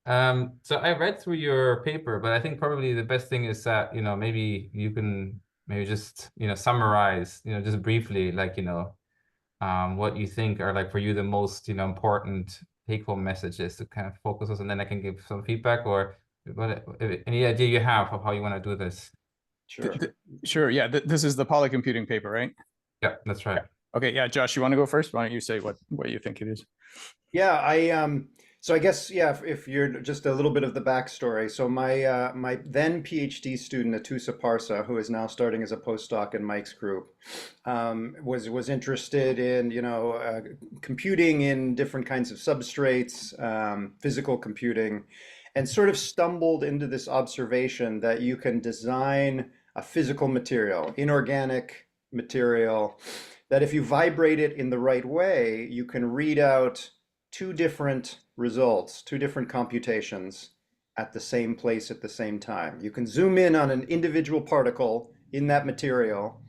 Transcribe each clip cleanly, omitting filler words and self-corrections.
So I read through your paper, but I think probably the best thing is that, maybe you can maybe just, summarize, just briefly, like, what you think are like for you the most, important take-home messages to kind of focus us, and then I can give some feedback or any idea you have of how you want to do this. Sure. Sure. Yeah. This is the polycomputing paper, right? Yeah, that's right. Okay. Yeah. Josh, you want to go first? Why don't you say what you think it is? Yeah, so I guess yeah, if you're just a little bit of the backstory. So my then PhD student Atusa Parsa, who is now starting as a postdoc in Mike's group, was interested in, computing in different kinds of substrates, physical computing, and sort of stumbled into this observation that you can design a physical material, inorganic material, that if you vibrate it in the right way, you can read out two different results, two different computations at the same place at the same time. You can zoom in on an individual particle in that material,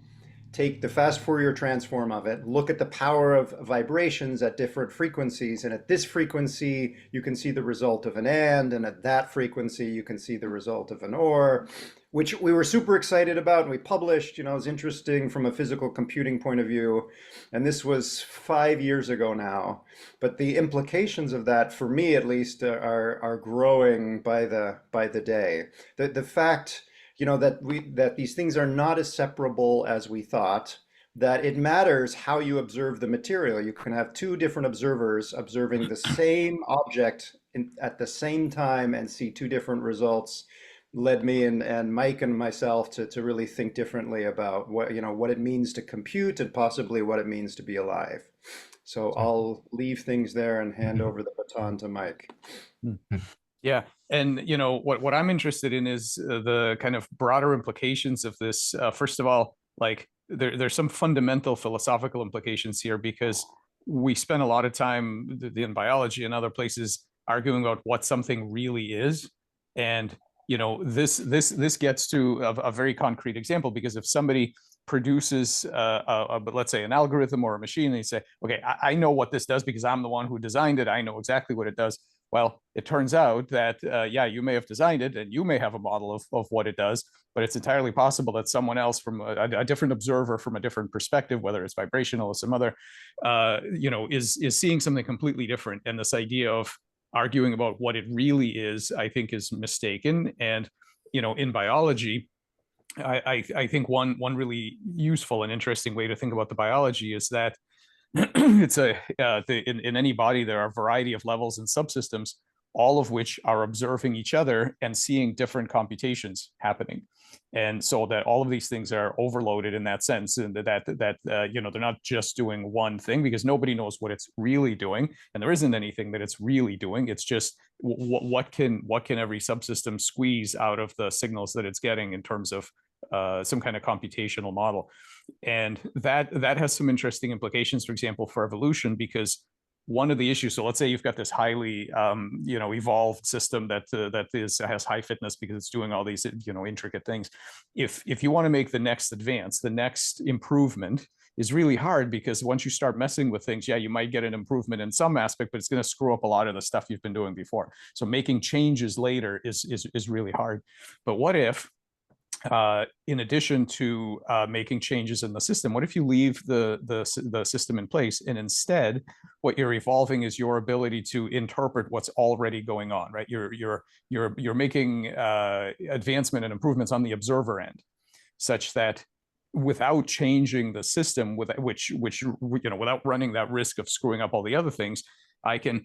take the fast Fourier transform of it, look at the power of vibrations at different frequencies, and at this frequency you can see the result of an and at that frequency you can see the result of an or, which we were super excited about and we published. It was interesting from a physical computing point of view, and this was 5 years ago now. But the implications of that, for me at least, are growing by the day. The fact that these things are not as separable as we thought, that it matters how you observe the material. You can have two different observers observing the same object at the same time and see two different results, led me and Mike and myself to really think differently about what it means to compute and possibly what it means to be alive. So I'll leave things there and hand over the baton to Mike. Yeah, and what I'm interested in is the kind of broader implications of this. First of all, like there's some fundamental philosophical implications here, because we spend a lot of time in biology and other places arguing about what something really is, and this gets to a very concrete example, because if somebody produces let's say an algorithm or a machine, and they say, okay, I know what this does because I'm the one who designed it, I know exactly what it does. Well, it turns out that yeah, you may have designed it and you may have a model of what it does, but it's entirely possible that someone else from a different observer from a different perspective, whether it's vibrational or some other, is seeing something completely different. And this idea of arguing about what it really is, I think, is mistaken. And in biology, I think one really useful and interesting way to think about the biology is that it's in any body there are a variety of levels and subsystems, all of which are observing each other and seeing different computations happening, and so that all of these things are overloaded in that sense, and that they're not just doing one thing, because nobody knows what it's really doing, and there isn't anything that it's really doing. It's just what can every subsystem squeeze out of the signals that it's getting in terms of some kind of computational model. And that has some interesting implications, for example, for evolution, because one of the issues, so let's say you've got this highly evolved system that has high fitness because it's doing all these intricate things. If you want to make the next advance, the next improvement is really hard, because once you start messing with things, yeah, you might get an improvement in some aspect, but it's going to screw up a lot of the stuff you've been doing before. So making changes later is really hard. But what if, in addition to making changes in the system, what if you leave the system in place, and instead what you're evolving is your ability to interpret what's already going on, right? You're making advancement and improvements on the observer end, such that without changing the system, without running that risk of screwing up all the other things, I can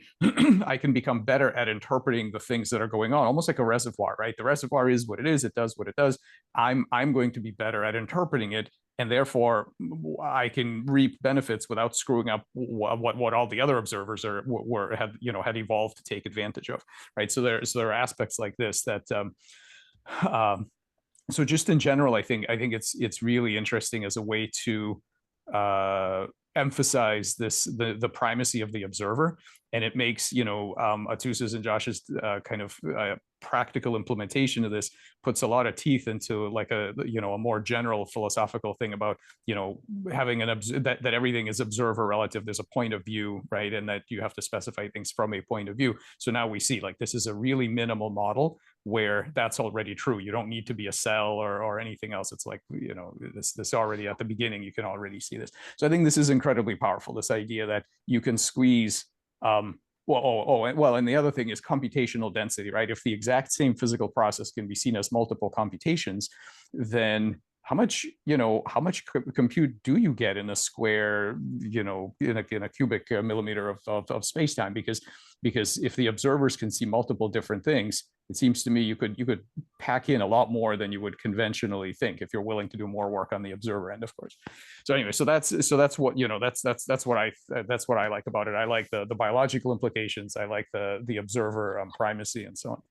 I can become better at interpreting the things that are going on, almost like a reservoir, right? The reservoir is what it is, it does what it does. I'm going to be better at interpreting it, and therefore I can reap benefits without screwing up what all the other observers had evolved to take advantage of, right? So there are aspects like this that so just in general, I think it's really interesting as a way to emphasize the primacy of the observer, and it makes, Atus's and Josh's kind of practical implementation of this puts a lot of teeth into like a more general philosophical thing about having that everything is observer relative. There's a point of view, right, and that you have to specify things from a point of view. So now we see like this is a really minimal model where that's already true. You don't need to be a cell or anything else. It's like this already at the beginning, you can already see this. So I think this is incredibly powerful, this idea that you can squeeze and the other thing is computational density, right? If the exact same physical process can be seen as multiple computations, then how much compute do you get in a square, in a cubic millimeter of space-time? Because if the observers can see multiple different things, it seems to me you could pack in a lot more than you would conventionally think if you're willing to do more work on the observer end, of course. So anyway, that's what that's what I like about it. I like the biological implications. I like the observer primacy and so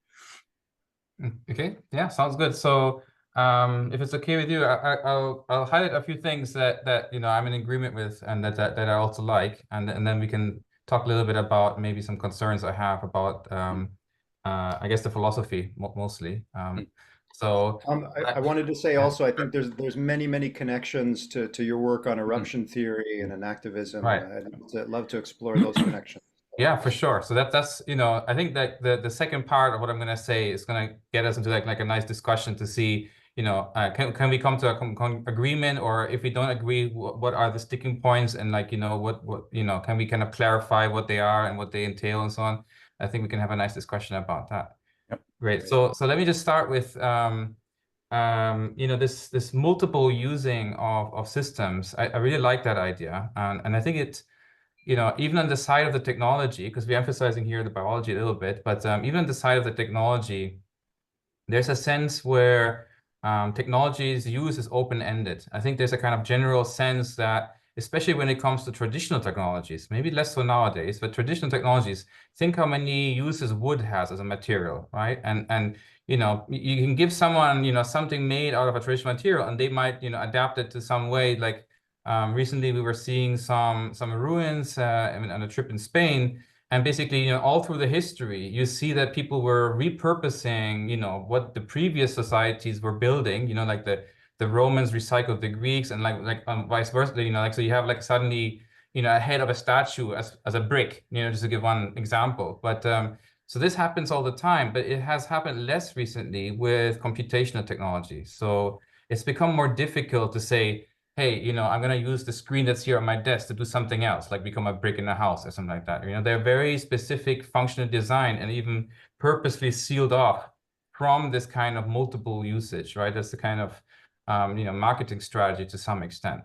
on. Okay, yeah, sounds good. So if it's okay with you, I'll highlight a few things that I'm in agreement with and that I also like, and then we can talk a little bit about maybe some concerns I have about I guess the philosophy mostly. So I wanted to say also, I think there's many connections to your work on eruption theory and enactivism. Right. I'd love to explore those connections. Yeah, for sure. So that's I think that the second part of what I'm going to say is going to get us into like a nice discussion to see, can we come to a agreement, or if we don't agree, what are the sticking points, and like, what can we kind of clarify what they are and what they entail and so on. I think we can have a nice discussion about that. Yep. Great. So let me just start with this multiple using of systems. I really like that idea, and I think it, even on the side of the technology, because we're emphasizing here the biology a little bit, but even on the side of the technology, there's a sense where technology's use is open-ended. I think there's a kind of general sense that, especially when it comes to traditional technologies, maybe less so nowadays, but traditional technologies, think how many uses wood has as a material, right? And you can give someone, something made out of a traditional material, and they might, adapt it to some way. Like recently we were seeing some ruins on a trip in Spain, and basically, all through the history, you see that people were repurposing, what the previous societies were building, like the Romans recycled the Greeks, and like vice versa, so you have like suddenly, a head of a statue as a brick, just to give one example. But so this happens all the time, but it has happened less recently with computational technology. So it's become more difficult to say, hey, I'm going to use the screen that's here on my desk to do something else, like become a brick in a house or something like that. They're very specific functional design and even purposely sealed off from this kind of multiple usage, right? That's the kind of marketing strategy to some extent.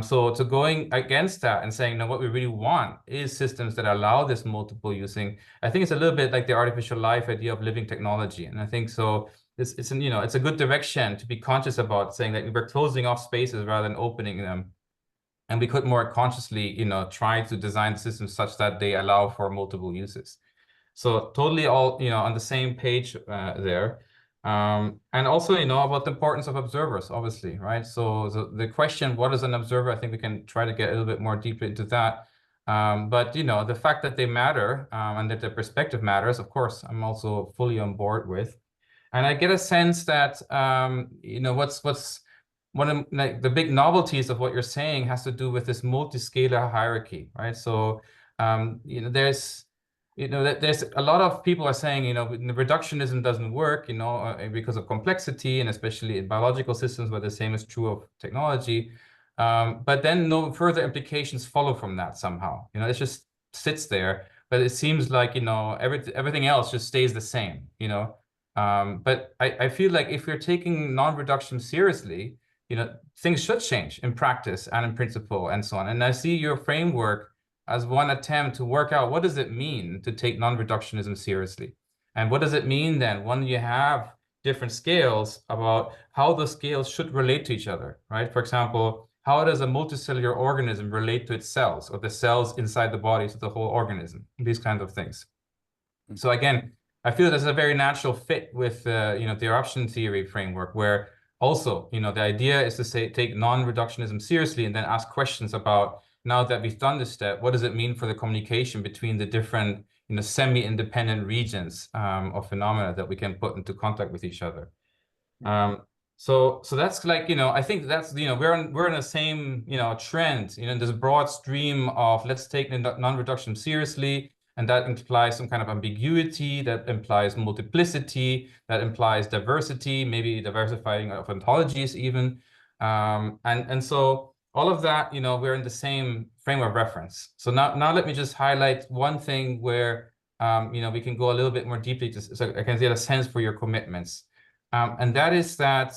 So to going against that and saying, no, what we really want is systems that allow this multiple using. I think it's a little bit like the artificial life idea of living technology. And I think so it's a good direction to be conscious about, saying that we're closing off spaces rather than opening them. And we could more consciously, try to design systems such that they allow for multiple uses. So totally all, on the same page there. And also, about the importance of observers, obviously, right? So the question, what is an observer? I think we can try to get a little bit more deeper into that. But, the fact that they matter and that their perspective matters, of course, I'm also fully on board with. And I get a sense that, what's one of like the big novelties of what you're saying has to do with this multiscalar hierarchy, right? So, there's a lot of people are saying, reductionism doesn't work, because of complexity, and especially in biological systems, where the same is true of technology. But then no further implications follow from that somehow. It just sits there, but it seems like, everything else just stays the same, But I feel like if you're taking non-reduction seriously, things should change in practice and in principle and so on. And I see your framework as one attempt to work out, what does it mean to take non-reductionism seriously? And what does it mean then when you have different scales, about how those scales should relate to each other, right? For example, how does a multicellular organism relate to its cells, or the cells inside the body to the whole organism? These kinds of things. So again, I feel there's a very natural fit with the eruption theory framework, where also, the idea is to take non-reductionism seriously and then ask questions about, now that we've done this step, what does it mean for the communication between the different, semi-independent regions of phenomena that we can put into contact with each other? So that's like, I think that's, we're in the same, trend, this broad stream of let's take non-reduction seriously. And that implies some kind of ambiguity, that implies multiplicity, that implies diversity, maybe diversifying of ontologies even. And so all of that, we're in the same frame of reference. So now let me just highlight one thing where, we can go a little bit more deeply so I can get a sense for your commitments. And that is that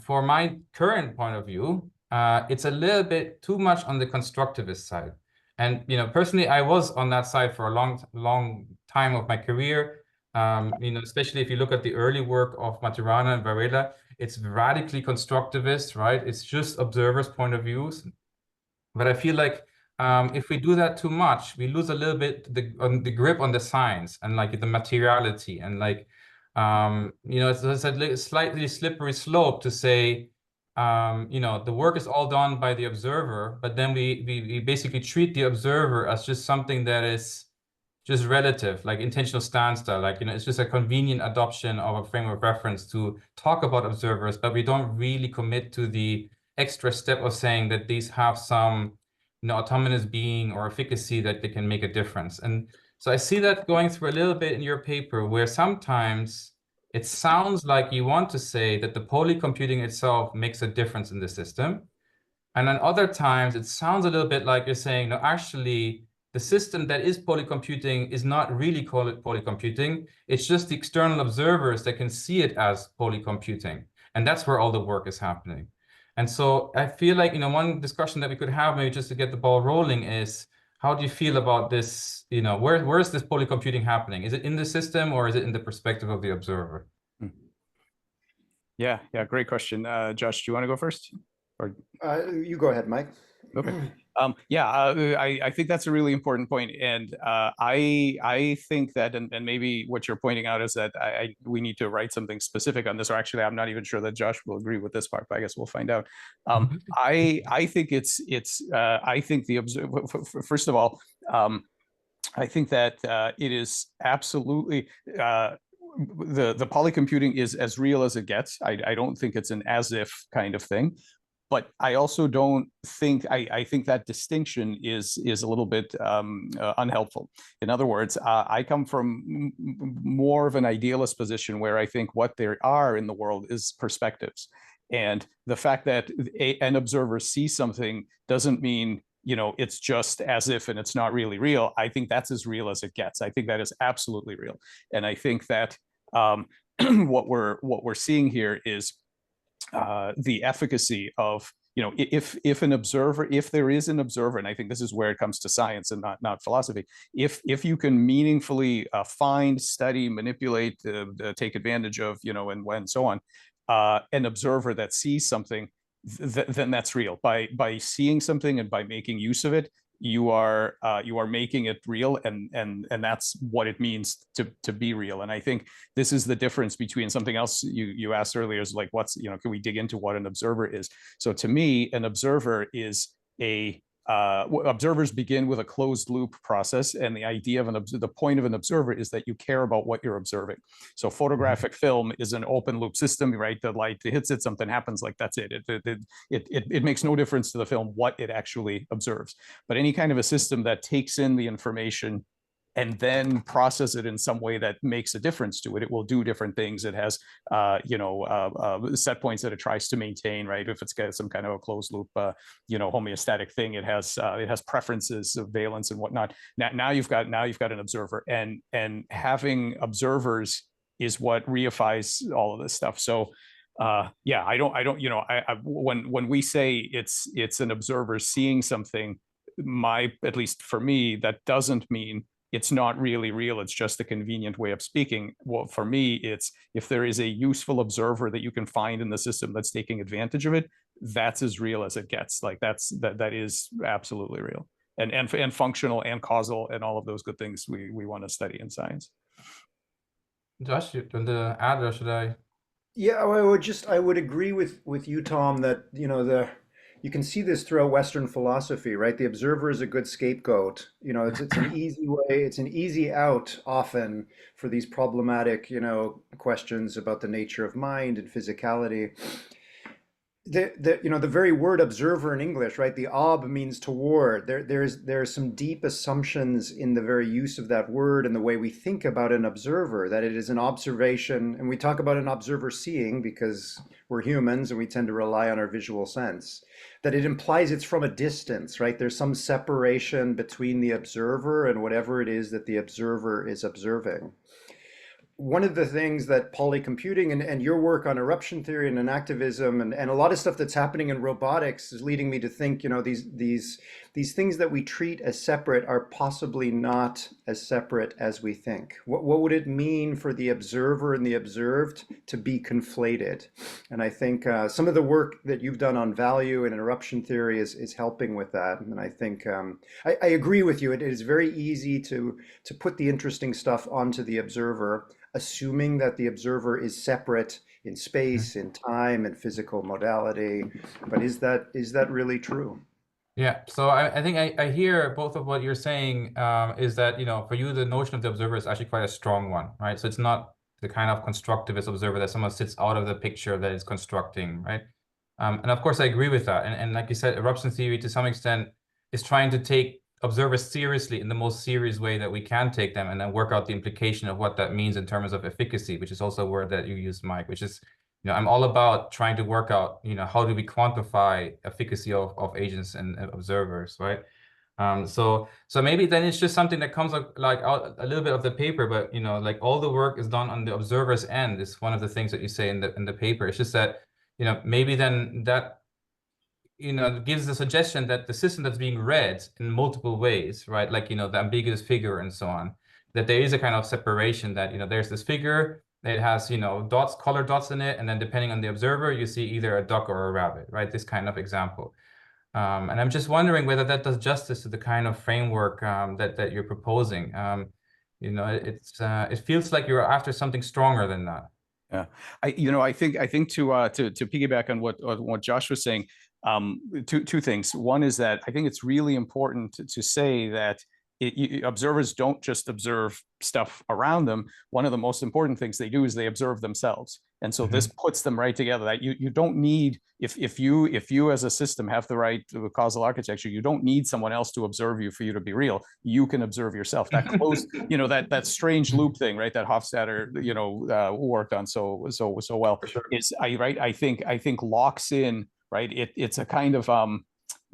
for my current point of view, it's a little bit too much on the constructivist side. And personally, I was on that side for a long time of my career. Especially if you look at the early work of Maturana and Varela, it's radically constructivist, right? It's just observers' point of views. But I feel like if we do that too much, we lose a little bit the grip on the science and like the materiality and like it's a slightly slippery slope to say. The work is all done by the observer, but then we basically treat the observer as just something that is just relative, like intentional standstill, like, it's just a convenient adoption of a frame of reference to talk about observers, but we don't really commit to the extra step of saying that these have some, autonomous being or efficacy that they can make a difference. And so I see that going through a little bit in your paper, where sometimes it sounds like you want to say that the polycomputing itself makes a difference in the system. And then other times it sounds a little bit like you're saying, no, actually, the system that is polycomputing is not really called it polycomputing. It's just the external observers that can see it as polycomputing. And that's where all the work is happening. And so I feel like, one discussion that we could have maybe just to get the ball rolling is, how do you feel about this? Where is this polycomputing happening? Is it in the system or is it in the perspective of the observer? Yeah, great question. Josh, do you want to go first? Or you go ahead, Mike. Okay. I think that's a really important point, and I think that, and maybe what you're pointing out is that we need to write something specific on this, or actually, I'm not even sure that Josh will agree with this part, but I guess we'll find out. I think I think the observer. First of all, I think that it is absolutely. The polycomputing is as real as it gets. I don't think it's an as if kind of thing. But I also don't think, I think that distinction is a little bit unhelpful. In other words, I come from more of an idealist position where I think what there are in the world is perspectives. And the fact that an observer sees something doesn't mean, it's just as if and it's not really real. I think that's as real as it gets. I think that is absolutely real. And I think that what we're seeing here is the efficacy of, if there is an observer, and I think this is where it comes to science and not philosophy, if you can meaningfully find, study, manipulate, take advantage of, and so on, an observer that sees something, then that's real. By seeing something and by making use of it, you are making it real, and that's what it means to be real. And I think this is the difference between something else you asked earlier, is like, what's, can we dig into what an observer is? So to me, an observer is observers begin with a closed loop process, and the idea of the point of an observer is that you care about what you're observing. So photographic film is an open loop system, right? The light hits it, something happens, like that's it. It makes no difference to the film what it actually observes. But any kind of a system that takes in the information and then process it in some way that makes a difference to it, it will do different things. It has, set points that it tries to maintain, right? If it's got some kind of a closed loop, homeostatic thing, it has preferences of valence and whatnot. Now you've got an observer, and having observers is what reifies all of this stuff. So, when we say it's an observer seeing something, at least for me, that doesn't mean it's not really real. It's just a convenient way of speaking. Well, for me, it's if there is a useful observer that you can find in the system that's taking advantage of it, that's as real as it gets. Like that is absolutely real, and functional and causal and all of those good things we want to study in science. Josh, you want to add, or should I? Yeah, I would agree with you, Tom, that you can see this throughout Western philosophy, right? The observer is a good scapegoat. It's an easy way, it's an easy out often for these problematic, questions about the nature of mind and physicality. The very word observer in English, right? The ob means toward. There's some deep assumptions in the very use of that word and the way we think about an observer, that it is an observation, and we talk about an observer seeing because we're humans and we tend to rely on our visual sense, that it implies it's from a distance, right? There's some separation between the observer and whatever it is that the observer is observing. One of the things that polycomputing and your work on eruption theory and activism and a lot of stuff that's happening in robotics is leading me to think, these things that we treat as separate are possibly not as separate as we think. What would it mean for the observer and the observed to be conflated? And I think some of the work that you've done on value and eruption theory is helping with that. And I think I agree with you. It is very easy to put the interesting stuff onto the observer, assuming that the observer is separate in space, in time, and physical modality. But is that really true? Yeah, so I think I hear both of what you're saying, is that, for you, the notion of the observer is actually quite a strong one, right? So it's not the kind of constructivist observer that someone sits out of the picture that is constructing, right? And of course, I agree with that. And like you said, eruption theory, to some extent, is trying to take observers seriously in the most serious way that we can take them, and then work out the implication of what that means in terms of efficacy, which is also a word that you use, Mike, which is, I'm all about trying to work out, how do we quantify efficacy of agents and observers, right? So maybe then it's just something that comes out a little bit of the paper, but like all the work is done on the observer's end is one of the things that you say in the paper. It's just that, maybe then that gives the suggestion that the system that's being read in multiple ways, right? Like, the ambiguous figure and so on, that there is a kind of separation that, there's this figure, it has, dots, colored dots in it, and then depending on the observer, you see either a duck or a rabbit, right? This kind of example. And I'm just wondering whether that does justice to the kind of framework that you're proposing. It feels like you're after something stronger than that. Yeah, I think to piggyback on what Josh was saying, two things. One is that I think it's really important to say that observers don't just observe stuff around them. One of the most important things they do is they observe themselves. And so this puts them right together. That you don't need, if you as a system have the right causal architecture, you don't need someone else to observe you for you to be real. You can observe yourself. That close, that strange loop thing, right? That Hofstadter, worked on so well. For sure. Is I think locks in, right? It's a kind of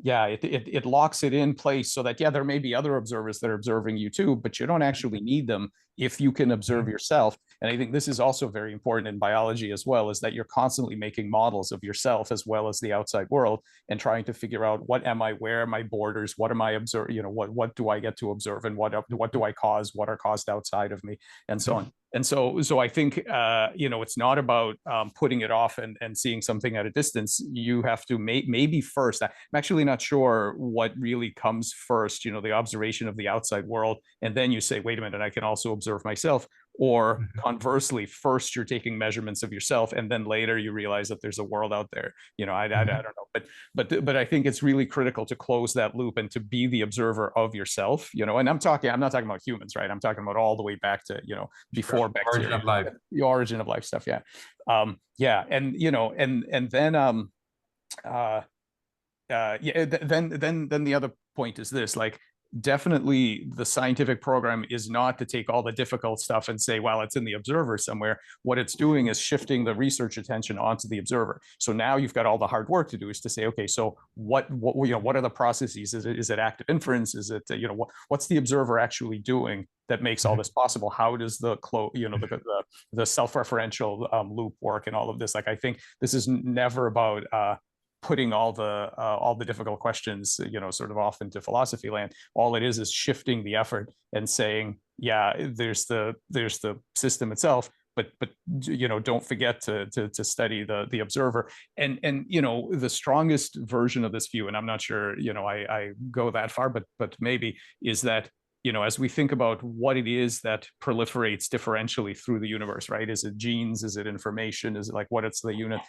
it locks it in place so that there may be other observers that are observing you too, but you don't actually need them if you can observe yourself. And I think this is also very important in biology as well, is that you're constantly making models of yourself as well as the outside world and trying to figure out what am I, where are my borders, what am I observe, what do I get to observe, and what do I cause, what are caused outside of me, and so on. And so I think, it's not about putting it off and seeing something at a distance. You have to maybe first, I'm actually not sure what really comes first, the observation of the outside world. And then you say, wait a minute, I can also observe myself. Or conversely, first you're taking measurements of yourself, and then later you realize that there's a world out there. I don't know, but I think it's really critical to close that loop and to be the observer of yourself. And I'm not talking about humans, right? I'm talking about all the way back to before bacteria, origin of life, the origin of life stuff. Yeah, and and then the other point is this, like, definitely the scientific program is not to take all the difficult stuff and say, well, it's in the observer somewhere. What it's doing is shifting the research attention onto the observer. So now you've got all the hard work to do, is to say, okay, so what are the processes? Is it active inference? Is it, what's the observer actually doing that makes all this possible? How does the self-referential loop work and all of this? Like, I think this is never about putting all the difficult questions, sort of off into philosophy land. All it is shifting the effort and saying, there's the system itself, but don't forget to study the observer. And the strongest version of this view, and I'm not sure I go that far, but maybe, is that as we think about what it is that proliferates differentially through the universe, right? Is it genes? Is it information? Is it like what it's the unit?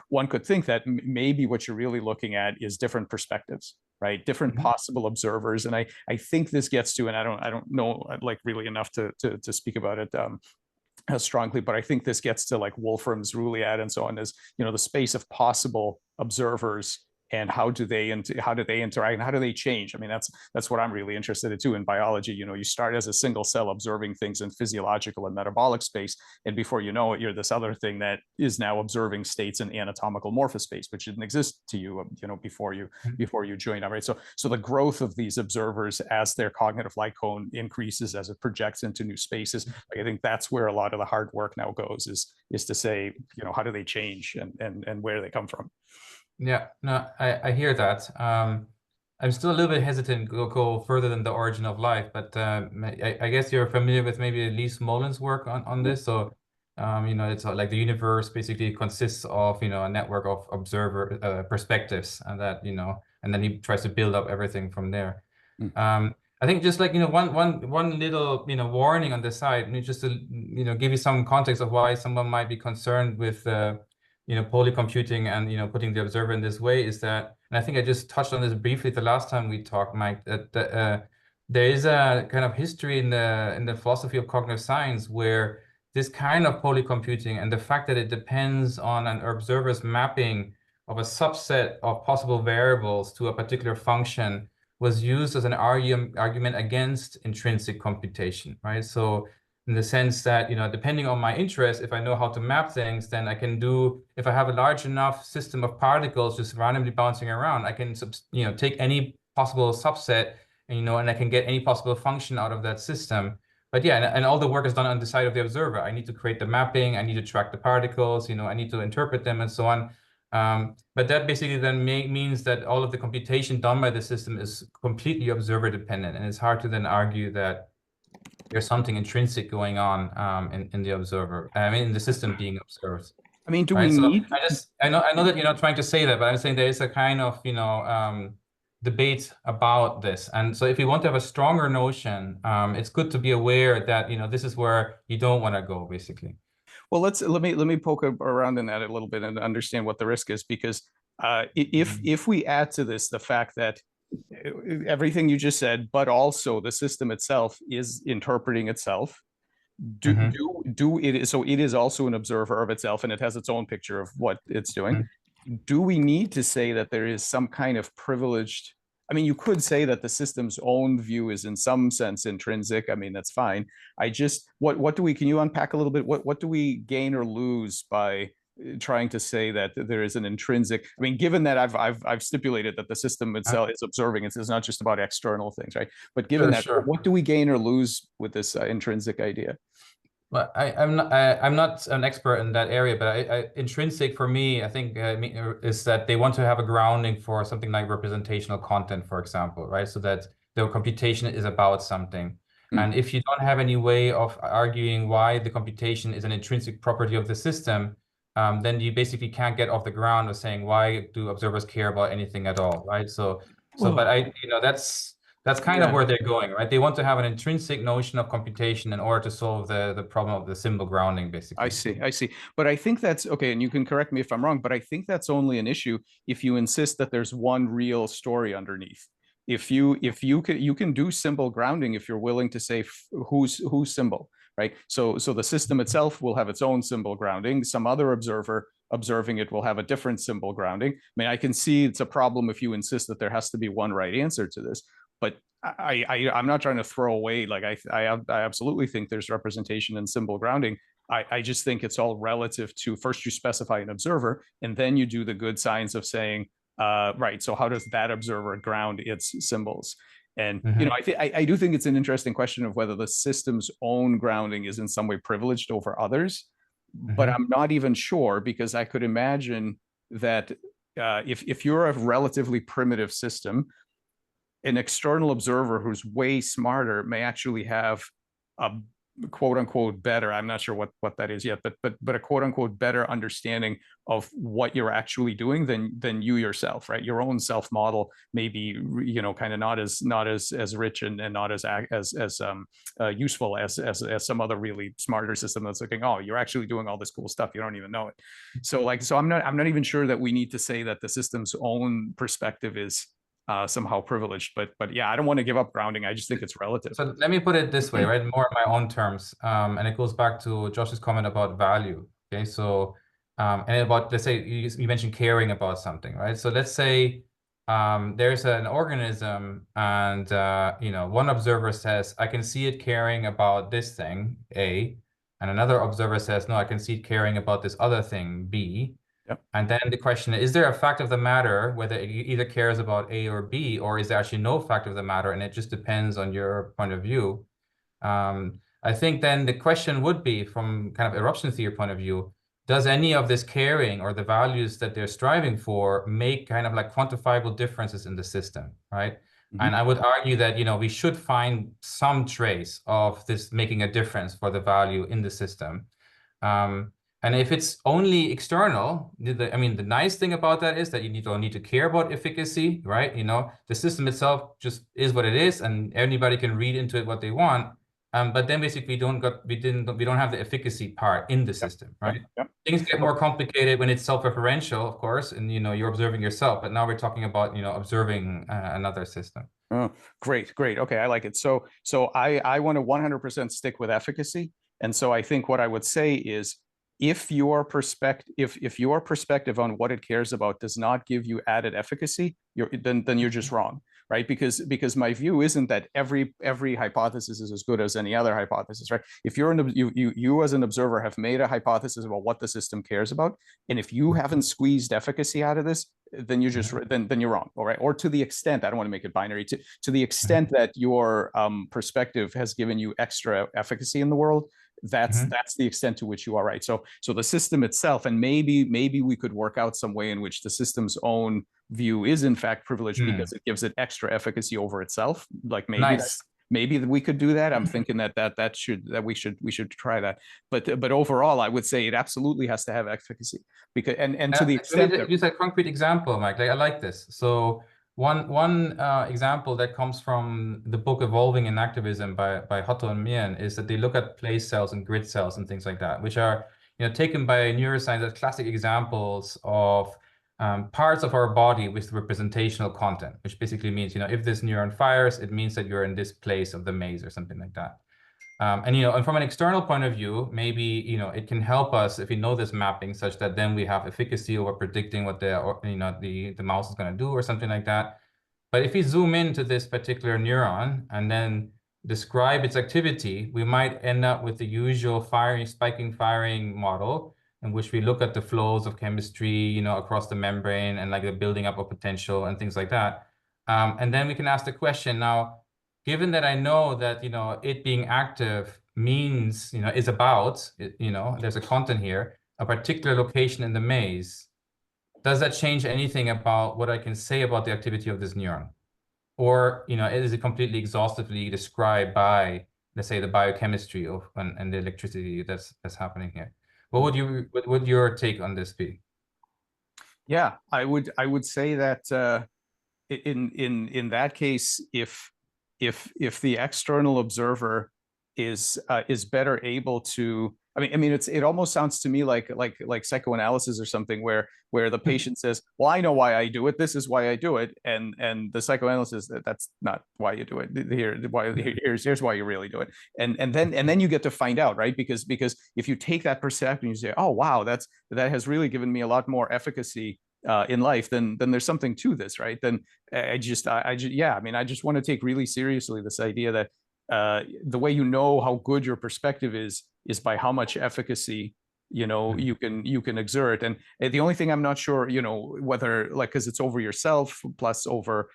One could think that maybe what you're really looking at is different perspectives, right? Different possible observers. And I think this gets to, and I don't know like really enough to speak about it strongly, but I think this gets to like Wolfram's Rulliad and so on, is the space of possible observers, and how do they interact, and how do they change? I mean, that's what I'm really interested in too in biology. You start as a single cell observing things in physiological and metabolic space, and before you know it, you're this other thing that is now observing states in anatomical morphospace, which didn't exist to you, before you joined up, right? So the growth of these observers as their cognitive light cone increases, as it projects into new spaces, like I think that's where a lot of the hard work now goes, is to say, how do they change, and where do they come from? Yeah, no, I hear that. I'm still a little bit hesitant to go further than the origin of life, but I guess you're familiar with maybe Lee Smolin's work on this. So, it's like the universe basically consists of, a network of observer perspectives, and that, and then he tries to build up everything from there. I think just like, one little, warning on the side, just to, give you some context of why someone might be concerned with, polycomputing and, putting the observer in this way, is that, and I think I just touched on this briefly the last time we talked, Mike, that there is a kind of history in the philosophy of cognitive science where this kind of polycomputing and the fact that it depends on an observer's mapping of a subset of possible variables to a particular function was used as an argument against intrinsic computation, right? So in the sense that, depending on my interest, if I know how to map things, then I can do, if I have a large enough system of particles just randomly bouncing around, I can, take any possible subset, and, and I can get any possible function out of that system. But yeah, and all the work is done on the side of the observer. I need to create the mapping, I need to track the particles, I need to interpret them and so on. But that basically then means that all of the computation done by the system is completely observer dependent, and it's hard to then argue that there's something intrinsic going on in the observer. I mean, in the system being observed. I mean, do right? we So need? I know that you're not trying to say that, but I'm saying there is a kind of debate about this. And so if you want to have a stronger notion, it's good to be aware that this is where you don't want to go, basically. Well, let me poke around in that a little bit and understand what the risk is, because if we add to this the fact that everything you just said, but also the system itself is interpreting itself, so it is also an observer of itself, and it has its own picture of what it's doing. Do we need to say that there is some kind of privileged? I mean, you could say that the system's own view is in some sense intrinsic. I mean, that's fine. What do we, can you unpack a little bit? What do we gain or lose by trying to say that there is an intrinsic? I mean, given that I've stipulated that the system itself is observing, it's not just about external things, right? But given that, what do we gain or lose with this intrinsic idea? Well, I'm not an expert in that area, but intrinsic for me, I think is that they want to have a grounding for something like representational content, for example, right? So that the computation is about something. And if you don't have any way of arguing why the computation is an intrinsic property of the system, then you basically can't get off the ground of saying, why do observers care about anything at all, right? But that's kind of where they're going, right? They want to have an intrinsic notion of computation in order to solve the problem of the symbol grounding, basically. I see. But I think that's okay, and you can correct me if I'm wrong, but I think that's only an issue if you insist that there's one real story underneath. If you can do symbol grounding if you're willing to say whose symbol, right? So the system itself will have its own symbol grounding. Some other observer observing it will have a different symbol grounding. I mean, I can see it's a problem if you insist that there has to be one right answer to this. But I'm not trying to throw away, like I absolutely think there's representation and symbol grounding. I just think it's all relative to, first you specify an observer, and then you do the good science of saying, right, so how does that observer ground its symbols? And I do think it's an interesting question of whether the system's own grounding is in some way privileged over others, but I'm not even sure, because I could imagine that if you're a relatively primitive system, an external observer who's way smarter may actually have quote unquote better, I'm not sure what that is yet, but a quote unquote better understanding of what you're actually doing than you yourself, right? Your own self model may be, you know, kind of not as rich and not as useful as some other really smarter system that's looking, oh, you're actually doing all this cool stuff, you don't even know it. So I'm not even sure that we need to say that the system's own perspective is somehow privileged, but yeah, I don't want to give up grounding. I just think it's relative. So let me put it this way, right? More in my own terms. And it goes back to Josh's comment about value. Okay. So, and about, let's say you mentioned caring about something, right? So let's say there's an organism and, you know, one observer says, I can see it caring about this thing, A, and another observer says, no, I can see it caring about this other thing, B. Yep. And then the question is there a fact of the matter, whether it either cares about A or B, or is there actually no fact of the matter, and it just depends on your point of view? I think then the question would be, from kind of eruption theory point of view, does any of this caring or the values that they're striving for make kind of like quantifiable differences in the system, right? Mm-hmm. And I would argue that, you know, we should find some trace of this making a difference for the value in the system. And if it's only external, I mean, the nice thing about that is that you don't need to care about efficacy, right? You know, the system itself just is what it is, and anybody can read into it what they want. But then basically we don't have the efficacy part in the system, right? Yep. Things get more complicated when it's self-referential, of course, and you know you're observing yourself. But now we're talking about, you know, observing another system. Oh, great. Okay, I like it. So I want to 100% stick with efficacy, and so I think what I would say is, if your perspective on what it cares about does not give you added efficacy, then you're just wrong, right? Because my view isn't that every hypothesis is as good as any other hypothesis, right? If you as an observer have made a hypothesis about what the system cares about, and if you haven't squeezed efficacy out of this, then you're just then you're wrong, all right? Or to the extent, I don't want to make it binary, to the extent that your perspective has given you extra efficacy in the world, that's the extent to which you are right. So the system itself, and maybe we could work out some way in which the system's own view is in fact privileged because it gives it extra efficacy over itself. Like maybe we could do that. I'm thinking that we should try that. But overall, I would say it absolutely has to have efficacy, because and to the extent that use a concrete example, Mike. Like, I like this. So one example that comes from the book Evolving in Activism by Hutto and Meehan is that they look at place cells and grid cells and things like that, which are, you know, taken by neuroscience as classic examples of parts of our body with representational content, which basically means, you know, if this neuron fires, it means that you're in this place of the maze or something like that. And, you know, and from an external point of view, maybe, you know, it can help us if we know this mapping, such that then we have efficacy over predicting what the mouse is going to do or something like that. But if we zoom into this particular neuron and then describe its activity, we might end up with the usual spiking firing model, in which we look at the flows of chemistry, you know, across the membrane and like the building up of potential and things like that. And then we can ask the question now, given that I know that, you know, it being active means, you know, is about, you know, there's a content here, a particular location in the maze, does that change anything about what I can say about the activity of this neuron? Or, you know, is it completely exhaustively described by, let's say, the biochemistry of and the electricity that's happening here? What would your take on this be? Yeah, I would say that in that case, if the external observer is better able to, I mean, it almost sounds to me like psychoanalysis or something, where the patient says, well, I know why I do it. This is why I do it. And the psychoanalyst says that's not why you do it. Here's why you really do it. And then you get to find out, right? Because if you take that perspective and you say, oh, wow, that has really given me a lot more efficacy in life, then there's something to this, right? Then I just want to take really seriously this idea that the way you know how good your perspective is by how much efficacy, you know, you can exert. And the only thing I'm not sure, you know, whether, like, because it's over yourself plus over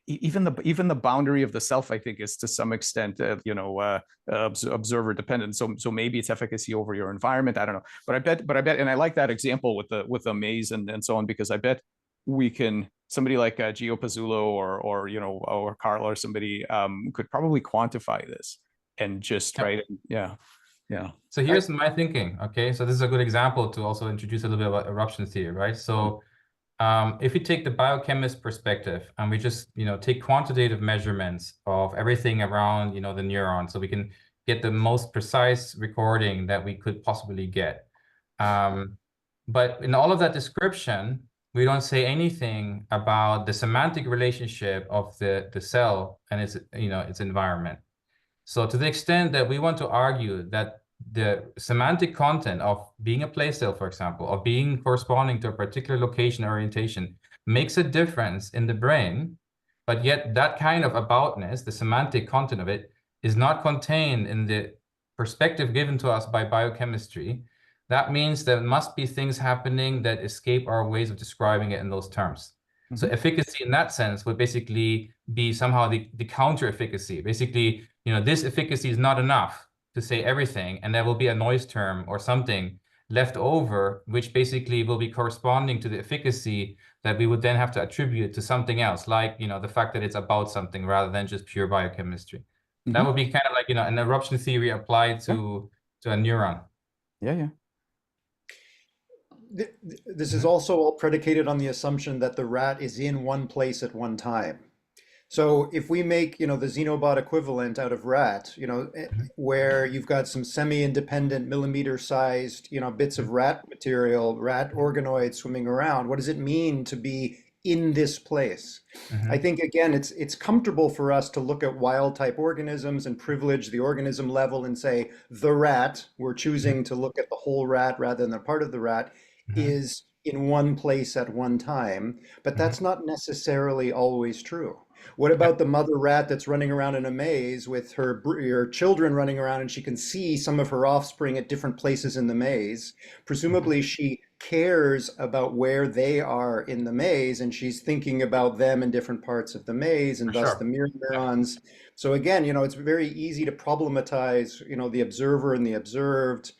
even the boundary of the self, I think, is to some extent observer dependent. So maybe it's efficacy over your environment. I don't know, but I bet, and I like that example with the maze and so on, because I bet we can, somebody like Gio Pazzulo or Carla or somebody could probably quantify this and just Yep. right. Yeah. Yeah. So here's my thinking. Okay, so this is a good example to also introduce a little bit about eruption theory, right? So if we take the biochemist perspective and we just, take quantitative measurements of everything around, the neuron, so we can get the most precise recording that we could possibly get. But in all of that description, we don't say anything about the semantic relationship of the cell and its environment. So to the extent that we want to argue that the semantic content of being a place cell, for example, of being corresponding to a particular location orientation makes a difference in the brain, but yet that kind of aboutness, the semantic content of it, is not contained in the perspective given to us by biochemistry, that means there must be things happening that escape our ways of describing it in those terms. So efficacy in that sense would basically be somehow the counter efficacy. Basically, this efficacy is not enough to say everything, and there will be a noise term or something left over, which basically will be corresponding to the efficacy that we would then have to attribute to something else, like, the fact that it's about something rather than just pure biochemistry. That would be kind of like, an eruption theory applied to a neuron. Yeah. This is also all predicated on the assumption that the rat is in one place at one time. So if we make, the xenobot equivalent out of rat, where you've got some semi-independent millimeter-sized, bits of rat material, rat organoids swimming around, what does it mean to be in this place? I think, again, it's comfortable for us to look at wild-type organisms and privilege the organism level and say, the rat, we're choosing to look at the whole rat rather than a part of the rat, is in one place at one time, but that's not necessarily always true. What about the mother rat that's running around in a maze with her children running around and she can see some of her offspring at different places in the maze? Presumably she cares about where they are in the maze and she's thinking about them in different parts of the maze and thus the mirror neurons. So again, it's very easy to problematize, the observer and the observed.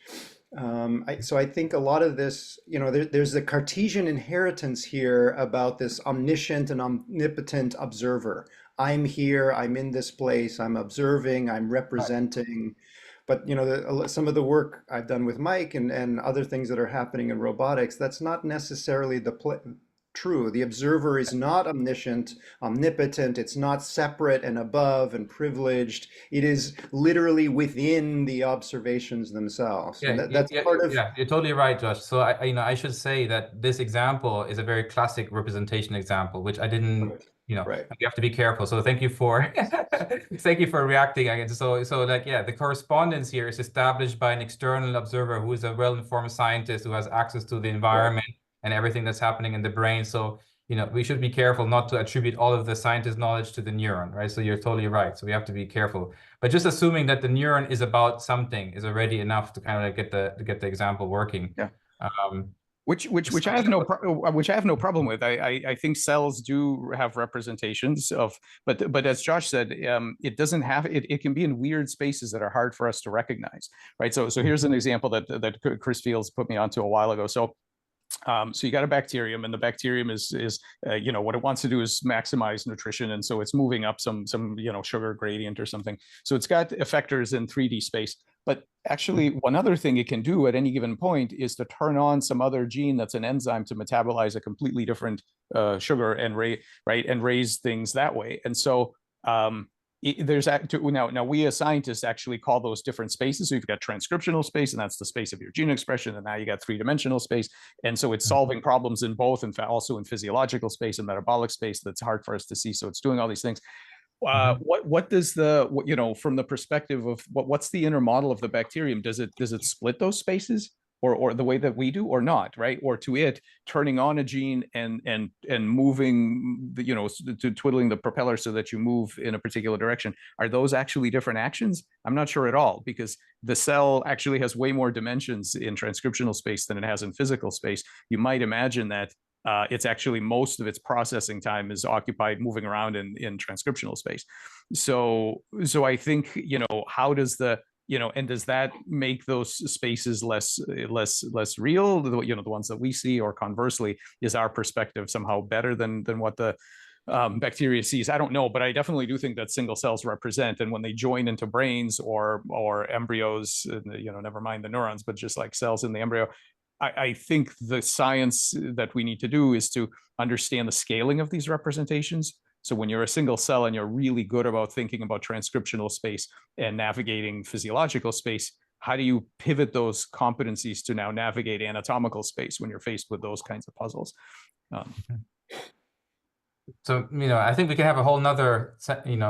So I think a lot of this, there's a Cartesian inheritance here about this omniscient and omnipotent observer. I'm here, I'm in this place, I'm observing, I'm representing. But, some of the work I've done with Mike and other things that are happening in robotics, that's not necessarily true. The observer is not omniscient, omnipotent. It's not separate and above and privileged. It is literally within the observations themselves. Yeah, And that's part of. Yeah, you're totally right, Josh. So I should say that this example is a very classic representation example, which I didn't, Right. you have to be careful. So thank you for thank you for reacting again. So like, yeah, the correspondence here is established by an external observer who is a well-informed scientist who has access to the environment and everything that's happening in the brain. So, we should be careful not to attribute all of the scientist knowledge to the neuron, right? So you're totally right. So we have to be careful. But just assuming that the neuron is about something is already enough to kind of like get the example working. Yeah. Which I have no problem with. I think cells do have representations of, but as Josh said, it doesn't have it can be in weird spaces that are hard for us to recognize, right? So here's an example that Chris Fields put me onto a while ago. So you got a bacterium, and the bacterium is what it wants to do is maximize nutrition, and so it's moving up some sugar gradient or something. So it's got effectors in 3D space. But actually, one other thing it can do at any given point is to turn on some other gene that's an enzyme to metabolize a completely different sugar and raise things that way. And so there's now we as scientists actually call those different spaces. So you've got transcriptional space, and that's the space of your gene expression, and now you got three-dimensional space, and so it's solving problems in both, in fact, also in physiological space and metabolic space that's hard for us to see. So it's doing all these things. What does from the perspective of what's the inner model of the bacterium? Does it split those spaces? Or the way that we do, or not, right? Or to it turning on a gene and moving, to twiddling the propeller so that you move in a particular direction. Are those actually different actions? I'm not sure at all, because the cell actually has way more dimensions in transcriptional space than it has in physical space. You might imagine that it's actually most of its processing time is occupied moving around in transcriptional space. So I think, how does and does that make those spaces less real? The ones that we see, or conversely, is our perspective somehow better than what the bacteriaceae. I don't know, but I definitely do think that single cells represent, and when they join into brains or embryos, never mind the neurons, but just like cells in the embryo, I think the science that we need to do is to understand the scaling of these representations. So when you're a single cell and you're really good about thinking about transcriptional space and navigating physiological space, how do you pivot those competencies to now navigate anatomical space when you're faced with those kinds of puzzles? So, I think we can have a whole nother,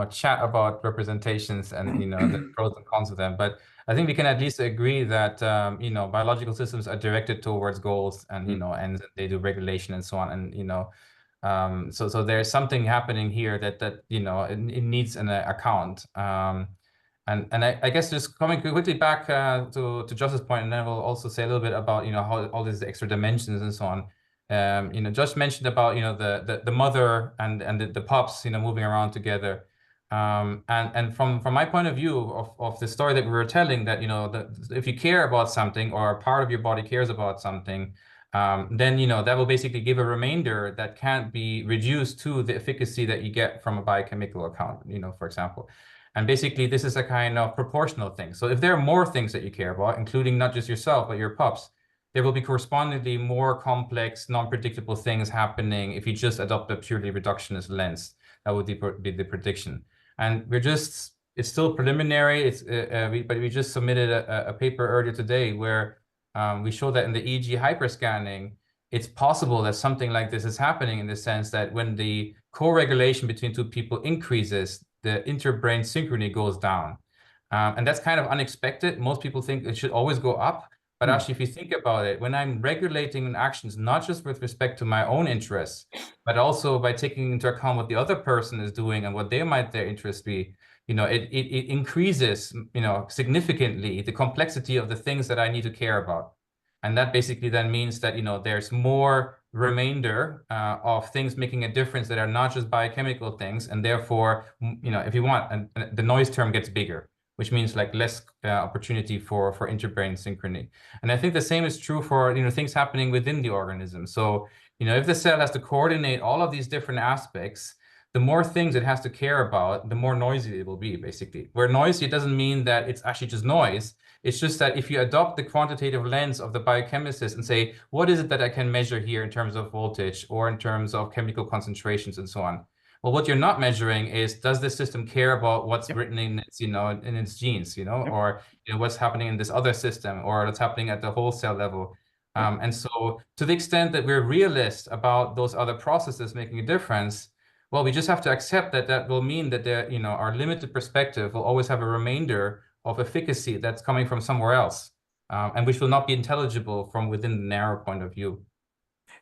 chat about representations and, the pros and cons of them. But I think we can at least agree that, biological systems are directed towards goals and, and they do regulation and so on. And, so there's something happening here that it needs an account. And I guess just coming quickly back to Josh's point, and then we'll also say a little bit about, how all these extra dimensions and so on. Josh mentioned about the mother and the pups moving around together, and from my point of view of the story that we were telling, that if you care about something or a part of your body cares about something, then that will basically give a remainder that can't be reduced to the efficacy that you get from a biochemical account, for example. And basically this is a kind of proportional thing. So if there are more things that you care about, including not just yourself but your pups, there will be correspondingly more complex, non-predictable things happening if you just adopt a purely reductionist lens. That would be the prediction. And it's still preliminary. But we just submitted a paper earlier today where we show that in the EEG hyperscanning, it's possible that something like this is happening, in the sense that when the co-regulation between two people increases, the interbrain synchrony goes down. And that's kind of unexpected. Most people think it should always go up. But actually, if you think about it, when I'm regulating actions, not just with respect to my own interests, but also by taking into account what the other person is doing and what their interests be, it increases, significantly the complexity of the things that I need to care about. And that basically then means that, there's more remainder of things making a difference that are not just biochemical things. And therefore, if you want, and the noise term gets bigger, which means like less opportunity for interbrain synchrony. And I think the same is true for things happening within the organism. So if the cell has to coordinate all of these different aspects, the more things it has to care about, the more noisy it will be, basically. Where noisy doesn't mean that it's actually just noise. It's just that if you adopt the quantitative lens of the biochemist and say, what is it that I can measure here in terms of voltage or in terms of chemical concentrations and so on? Well, what you're not measuring is, does this system care about what's written in its, in its genes, or what's happening in this other system, or what's happening at the whole cell level. And so to the extent that we're realist about those other processes making a difference, well, we just have to accept that that will mean that our limited perspective will always have a remainder of efficacy that's coming from somewhere else, and which will not be intelligible from within the narrow point of view.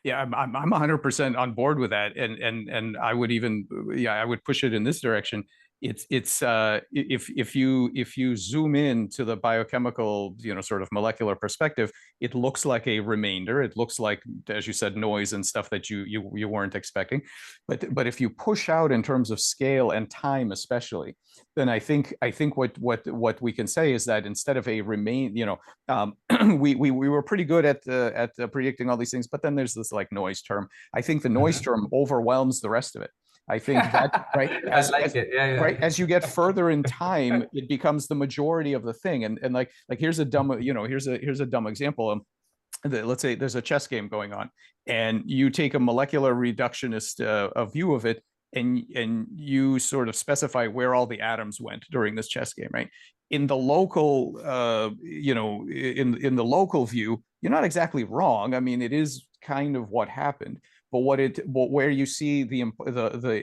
Yeah, I'm 100% on board with that, and I would even, I would push it in this direction. It's if you zoom in to the biochemical, sort of molecular perspective, it looks like a remainder. It looks like, as you said, noise and stuff that you weren't expecting. But if you push out in terms of scale and time, especially, then I think what we can say is that instead of a we were pretty good at predicting all these things, but then there's this like noise term. I think the noise term overwhelms the rest of it. I think that right as you get further in time, it becomes the majority of the thing. And like here's a dumb here's a dumb example. Let's say there's a chess game going on, and you take a molecular reductionist view of it, and you sort of specify where all the atoms went during this chess game, right? In the local, in the local view, you're not exactly wrong. I mean, it is kind of what happened. But where you see the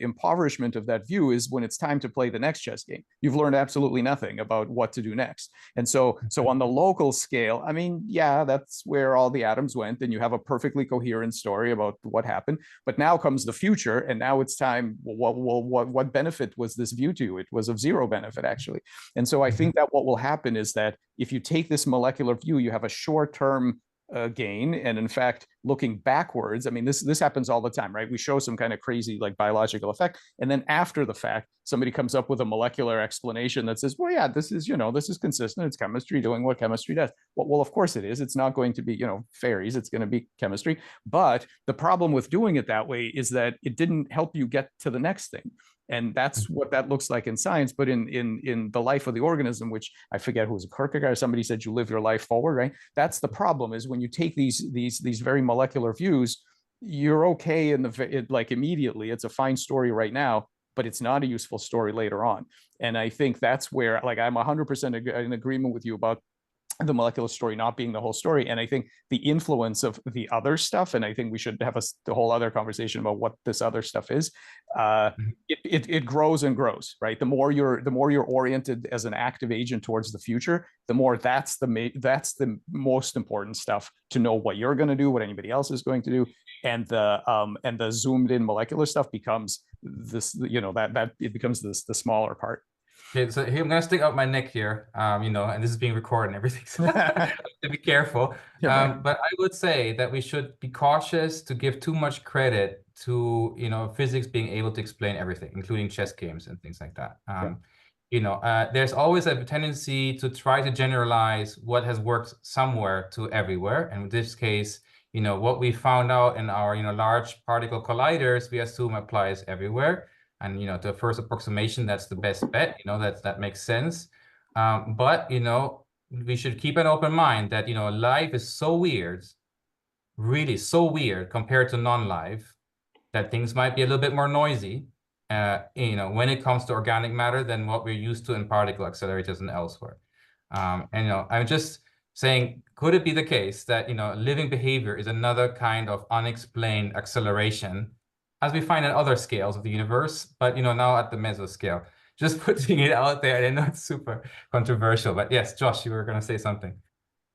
impoverishment of that view is when it's time to play the next chess game. You've learned absolutely nothing about what to do next. And so on the local scale, I mean, yeah, that's where all the atoms went, and you have a perfectly coherent story about what happened. But now comes the future, and now it's time. What benefit was this view to? It was of zero benefit, actually. And so I think that what will happen is that if you take this molecular view, you have a short-term gain. And in fact, looking backwards, I mean, this happens all the time, right? We show some kind of crazy like biological effect, and then after the fact, somebody comes up with a molecular explanation that says, well, yeah, this is, this is consistent. It's chemistry doing what chemistry does. Well, of course it is. It's not going to be, fairies. It's going to be chemistry. But the problem with doing it that way is that it didn't help you get to the next thing. And that's what that looks like in science. But in the life of the organism, which I forget who was a Kierkegaard or somebody said, you live your life forward, right? That's the problem, is when you take these very molecular views, you're okay like immediately. It's a fine story right now, but it's not a useful story later on. And I think that's where, like, I'm 100% in agreement with you about the molecular story not being the whole story. And I think the influence of the other stuff, and I think we should have the whole other conversation about what this other stuff is, it grows and grows, right? The more you're oriented as an active agent towards the future, the more that's the most important stuff to know what you're going to do, what anybody else is going to do. And the zoomed in molecular stuff becomes this, that it becomes the smaller part. Okay, so here I'm gonna stick out my neck here, and this is being recorded and everything, so to be careful. But I would say that we should be cautious to give too much credit to, physics being able to explain everything, including chess games and things like that. There's always a tendency to try to generalize what has worked somewhere to everywhere. And in this case, what we found out in our, large particle colliders, we assume applies everywhere. And, the first approximation, that's the best bet, that makes sense. But, we should keep an open mind that, life is so weird, really so weird compared to non-life, that things might be a little bit more noisy, when it comes to organic matter than what we're used to in particle accelerators and elsewhere. I'm just saying, could it be the case that, living behavior is another kind of unexplained acceleration, as we find in other scales of the universe, but now at the mesoscale? Just putting it out there. I know it's super controversial, but yes, Josh, you were going to say something.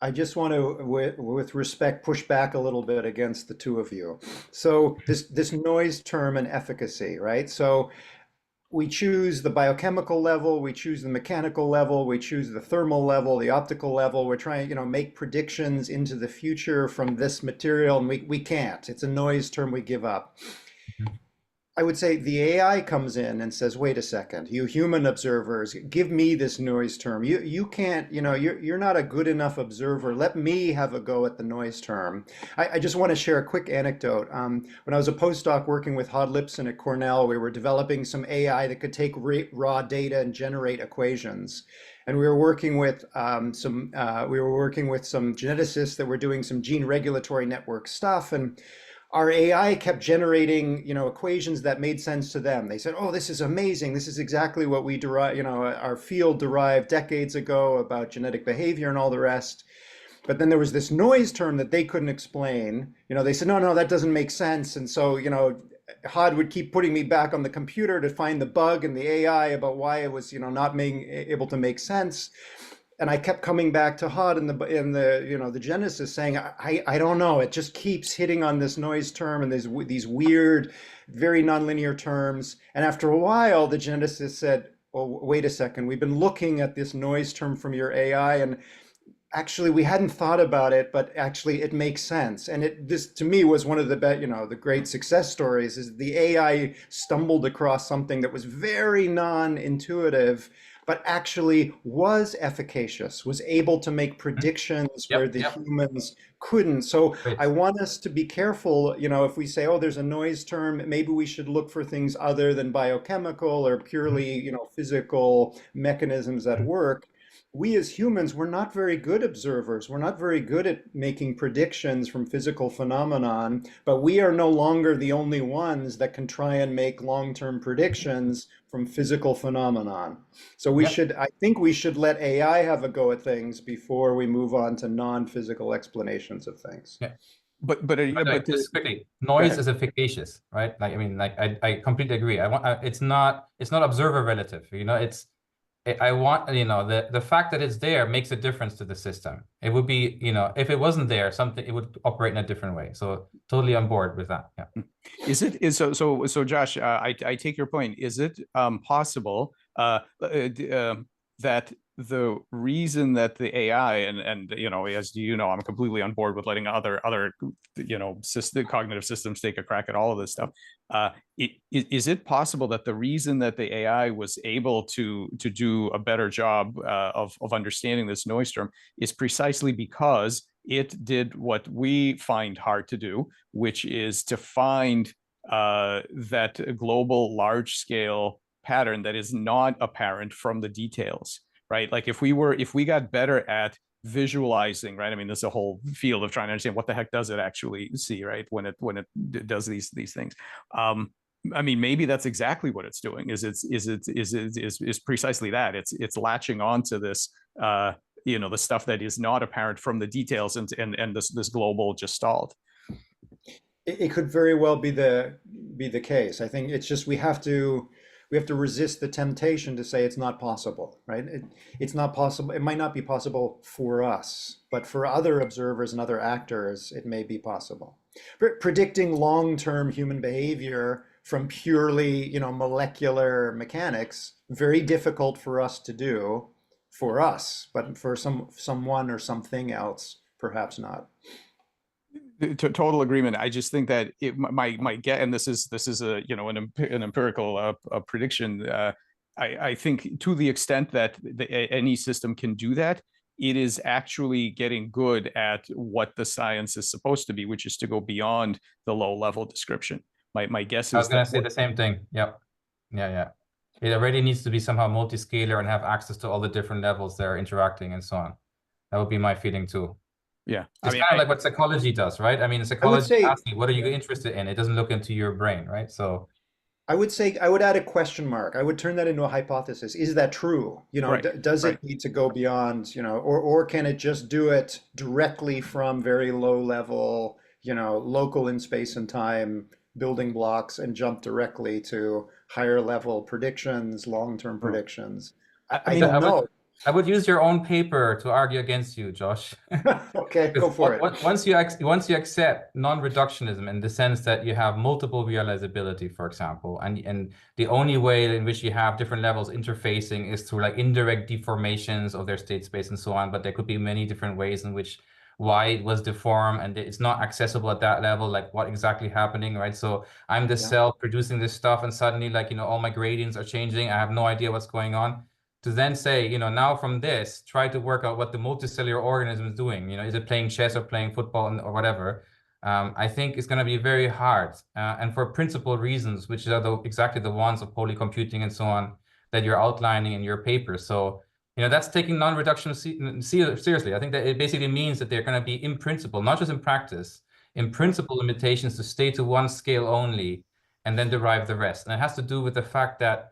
I just want to, with respect, push back a little bit against the two of you. So this noise term and efficacy, right? So we choose the biochemical level, we choose the mechanical level, we choose the thermal level, the optical level. We're trying, make predictions into the future from this material, and we can't. It's a noise term we give up. I would say the AI comes in and says, wait a second, you human observers, give me this noise term. You can't, you're not a good enough observer. Let me have a go at the noise term. I just want to share a quick anecdote. When I was a postdoc working with Hod Lipson at Cornell, we were developing some AI that could take raw data and generate equations. And we were working with some geneticists that were doing some gene regulatory network stuff. And our AI kept generating, equations that made sense to them. They said, "Oh, this is amazing. This is exactly what we derive, our field derived decades ago about genetic behavior and all the rest." But then there was this noise term that they couldn't explain. They said, "No, that doesn't make sense." And so, Hod would keep putting me back on the computer to find the bug in the AI about why it was, not being able to make sense. And I kept coming back to Hod in the genesis saying, I don't know, it just keeps hitting on this noise term and these weird, very nonlinear terms. And after a while, the genesis said, "Oh, wait a second, we've been looking at this noise term from your AI, and actually we hadn't thought about it, but actually it makes sense." And this to me was one of the great success stories, is the AI stumbled across something that was very non-intuitive, but actually was efficacious, was able to make predictions where the humans couldn't. So I want us to be careful, if we say, oh, there's a noise term, maybe we should look for things other than biochemical or purely, physical mechanisms at work. We as humans, we're not very good observers. We're not very good at making predictions from physical phenomenon, but we are no longer the only ones that can try and make long-term predictions from physical phenomenon. So I think we should let AI have a go at things before we move on to non-physical explanations of things. Yeah. But just quickly, noise is efficacious, right? I completely agree. It's not observer relative. I want, the fact that it's there makes a difference to the system. It would be, if it wasn't there, it would operate in a different way. So totally on board with that. Yeah. So Josh, I take your point. Is it possible that the reason that the AI and you know, as you know, I'm completely on board with letting other you know, cognitive systems take a crack at all of this stuff. Is it possible that the reason that the AI was able to do a better job of understanding this noise storm is precisely because it did what we find hard to do, which is to find that global large scale pattern that is not apparent from the details, right? Like if we got better at visualizing, right? I mean, there's a whole field of trying to understand what the heck does it actually see, right? When it does these things. I mean, maybe that's exactly what it's doing. Is precisely that. It's latching onto this, you know, the stuff that is not apparent from the details and this global gestalt. It could very well be the case. I think it's just we have to resist the temptation to say it's not possible, right? It's not possible. It might not be possible for us, but for other observers and other actors, it may be possible. Predicting long-term human behavior from purely, you know, molecular mechanics, very difficult for us to do, for us, but for someone or something else, perhaps not. Total agreement. I just think that it might get, and this is a, you know, an empirical prediction. I think to the extent that any system can do that, it is actually getting good at what the science is supposed to be, which is to go beyond the low level description. My guess is I was going to say the same thing. Yep. Yeah. It already needs to be somehow multiscalar and have access to all the different levels they're interacting and so on. That would be my feeling too. Yeah, it's kind of like what psychology does, right? I mean, psychology asks you, what are you interested in? It doesn't look into your brain, right? So I would say I would add a question mark. I would turn that into a hypothesis. Is that true? You know, does it need to go beyond, you know, or can it just do it directly from very low level, you know, local in space and time building blocks and jump directly to higher level predictions, long-term predictions? I don't know. I would use your own paper to argue against you, Josh. Okay, go for it. Once you accept non-reductionism in the sense that you have multiple realizability, for example, and the only way in which you have different levels interfacing is through like indirect deformations of their state space and so on, but there could be many different ways in which why it was deformed and it's not accessible at that level, like what exactly happening, right? So I'm the cell producing this stuff and suddenly like, you know, all my gradients are changing. I have no idea what's going on. To then say, you know, now from this, try to work out what the multicellular organism is doing. You know, is it playing chess or playing football or whatever? I think it's going to be very hard. And for principal reasons, which are exactly the ones of polycomputing and so on that you're outlining in your paper. So, you know, that's taking non-reduction seriously. I think that it basically means that they're going to be in principle, not just in practice, in principle limitations to stay to one scale only and then derive the rest. And it has to do with the fact that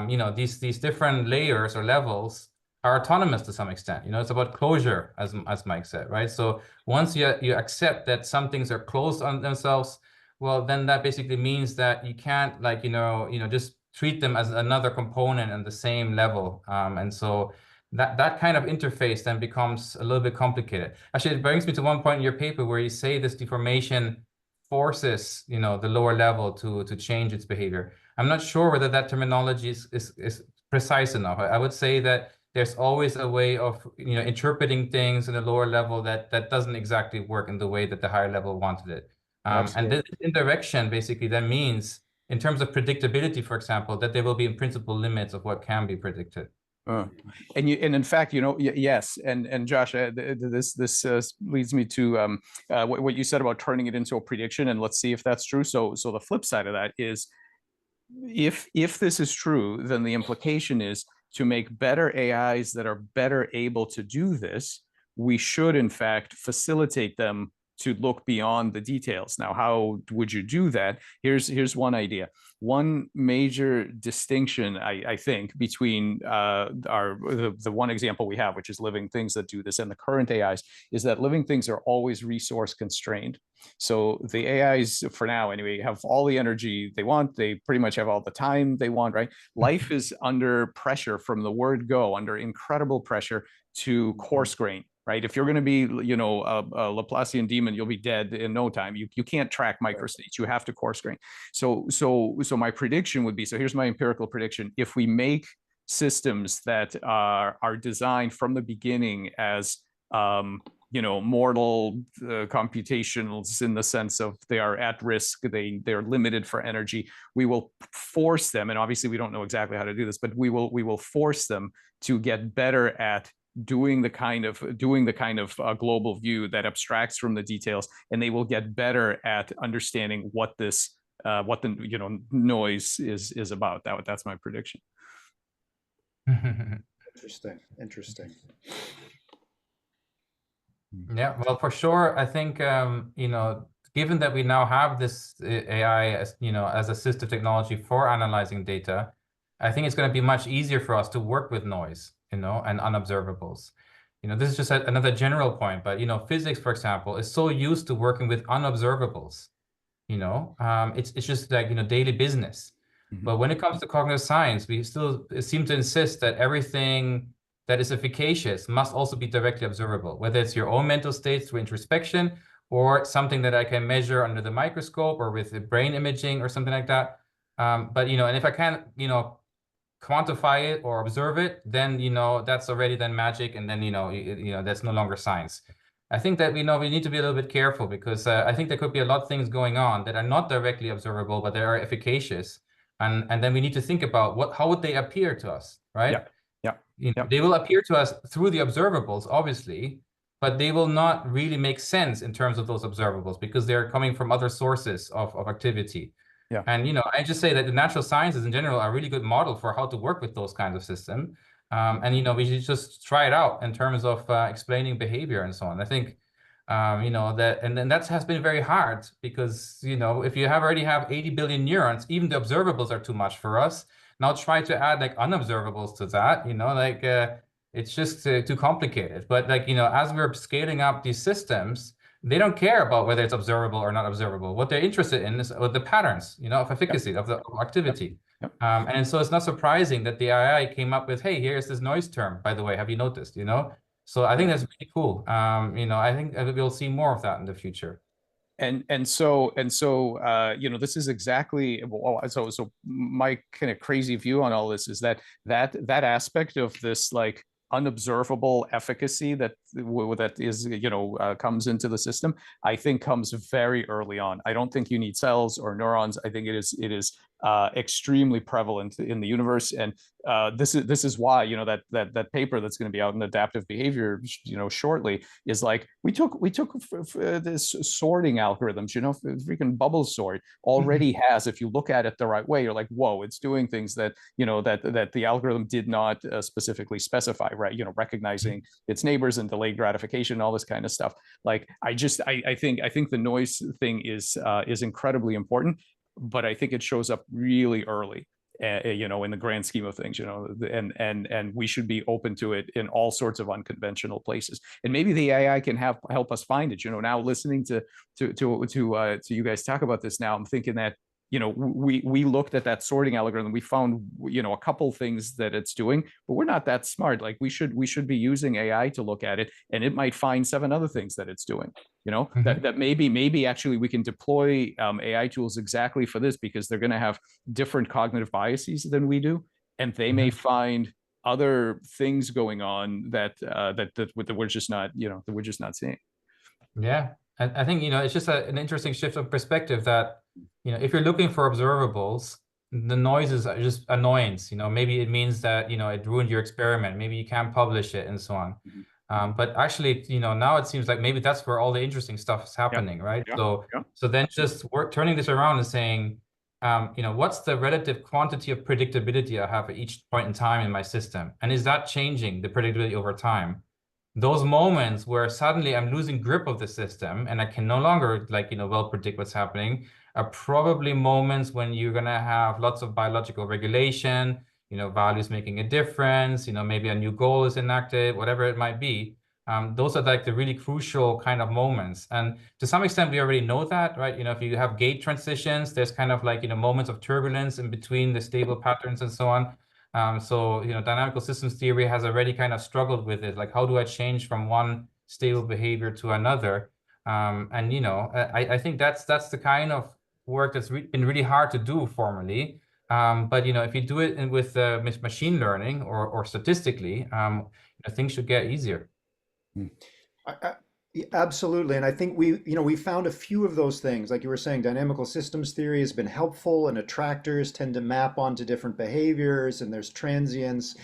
you know, these different layers or levels are autonomous to some extent. You know, it's about closure, as Mike said, right? So once you accept that some things are closed on themselves, well, then that basically means that you can't like, you know, just treat them as another component on the same level. And so that kind of interface then becomes a little bit complicated. Actually, it brings me to one point in your paper where you say this deformation forces, you know, the lower level to change its behavior. I'm not sure whether that terminology is precise enough. I would say that there's always a way of, you know, interpreting things in a lower level that doesn't exactly work in the way that the higher level wanted it. And this indirection basically that means, in terms of predictability, for example, that there will be in principle limits of what can be predicted. And in fact, you know, yes, and Josh, this leads me to what you said about turning it into a prediction, and let's see if that's true. So the flip side of that is, if this is true, then the implication is to make better AIs that are better able to do this, we should in fact facilitate them to look beyond the details. Now, how would you do that? Here's one idea. One major distinction, I think, between the one example we have, which is living things that do this, and the current AIs, is that living things are always resource constrained. So the AIs, for now anyway, have all the energy they want. They pretty much have all the time they want, right? Life is under pressure from the word go, under incredible pressure to coarse grain. Right? If you're going to be, you know, a Laplacian demon, you'll be dead in no time. You can't track microstates. You have to coarse grain. So my prediction would be, so here's my empirical prediction. If we make systems that are designed from the beginning as mortal computationals, in the sense of they are at risk, they're limited for energy. We will force them, and obviously we don't know exactly how to do this, but we will force them to get better at doing the kind of global view that abstracts from the details, and they will get better at understanding what the noise is about. That's my prediction. Interesting. Yeah, well, for sure. I think, given that we now have this AI as, as assistive technology for analyzing data, I think it's going to be much easier for us to work with noise, and unobservables. This is just another general point, but, physics, for example, is so used to working with unobservables. It's just like, daily business. But when it comes to cognitive science, we still seem to insist that everything that is efficacious must also be directly observable, whether it's your own mental states through introspection or something that I can measure under the microscope or with the brain imaging or something like that. But, and if I can't, quantify it or observe it, then, that's already then magic. And then, that's no longer science. I think that we need to be a little bit careful, because I think there could be a lot of things going on that are not directly observable, but they are efficacious. And then we need to think about how would they appear to us, right? They will appear to us through the observables, obviously, but they will not really make sense in terms of those observables, because they're coming from other sources of activity. And, I just say that the natural sciences in general are a really good model for how to work with those kinds of systems. And, we should just try it out in terms of explaining behavior and so on. I think, that, and then that has been very hard, because, if you already have 80 billion neurons, even the observables are too much for us. Now try to add like unobservables to that, it's just too complicated. But as we're scaling up these systems, they don't care about whether it's observable or not observable. What they're interested in is the patterns, of efficacy, of the activity. And so it's not surprising that the AI came up with, hey, here's this noise term, by the way, have you noticed, So I think that's really cool. I think we'll see more of that in the future. And so this is exactly, so my kind of crazy view on all this is that aspect of this, like, unobservable efficacy that is comes into the system, I think comes very early on. I don't think you need cells or neurons. I think it is extremely prevalent in the universe, and this is why that paper that's going to be out in adaptive behavior shortly is like, we took this sorting algorithms, freaking bubble sort already has, if you look at it the right way, you're like, whoa, it's doing things that that the algorithm did not specifically specify, right? Recognizing its neighbors and delayed gratification and all this kind of stuff. Like, I think the noise thing is incredibly important, but I think it shows up really early, in the grand scheme of things, and we should be open to it in all sorts of unconventional places. And maybe the AI can help us find it. Now listening to you guys talk about this now, I'm thinking that, we looked at that sorting algorithm, we found, a couple things that it's doing, but we're not that smart. Like, we should be using AI to look at it, and it might find 7 other things that it's doing, that maybe actually we can deploy AI tools exactly for this, because they're going to have different cognitive biases than we do, and they may find other things going on that we're just not seeing. Yeah, and I think, it's just an interesting shift of perspective that, if you're looking for observables, the noises are just annoyance. Maybe it means that, it ruined your experiment. Maybe you can't publish it and so on. But actually, now it seems like maybe that's where all the interesting stuff is happening, right? So then just turning this around and saying, what's the relative quantity of predictability I have at each point in time in my system? And is that changing the predictability over time? Those moments where suddenly I'm losing grip of the system and I can no longer, well predict what's happening, are probably moments when you're going to have lots of biological regulation, values making a difference, maybe a new goal is enacted, whatever it might be. Those are like the really crucial kind of moments. And to some extent, we already know that, right? If you have gate transitions, there's kind of like, moments of turbulence in between the stable patterns and so on. So, dynamical systems theory has already kind of struggled with it. Like, how do I change from one stable behavior to another? And, I think that's the kind of work that's been really hard to do formally. But if you do it with machine learning or statistically, things should get easier. Yeah, absolutely. And I think we found a few of those things. Like you were saying, dynamical systems theory has been helpful, and attractors tend to map onto different behaviors, and there's transients.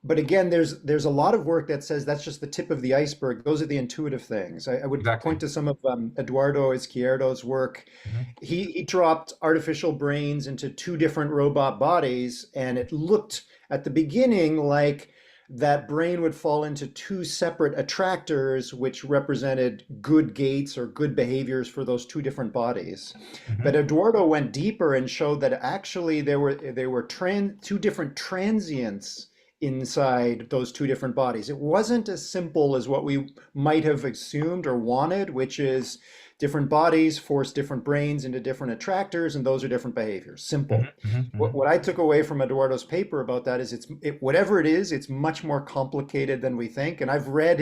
But again, there's a lot of work that says that's just the tip of the iceberg. Those are the intuitive things. I would Exactly. point to some of Eduardo Izquierdo's work. Mhm. He dropped artificial brains into two different robot bodies, and it looked at the beginning like that brain would fall into two separate attractors, which represented good gaits or good behaviors for those two different bodies. But Mhm. Eduardo went deeper and showed that actually there were two different transients inside those two different bodies. It wasn't as simple as what we might have assumed or wanted, which is different bodies force different brains into different attractors, and those are different behaviors. Mhm. Simple. Mhm. What Mhm. I took away from Eduardo's paper about that is whatever it is, it's much more complicated than we think. And I've read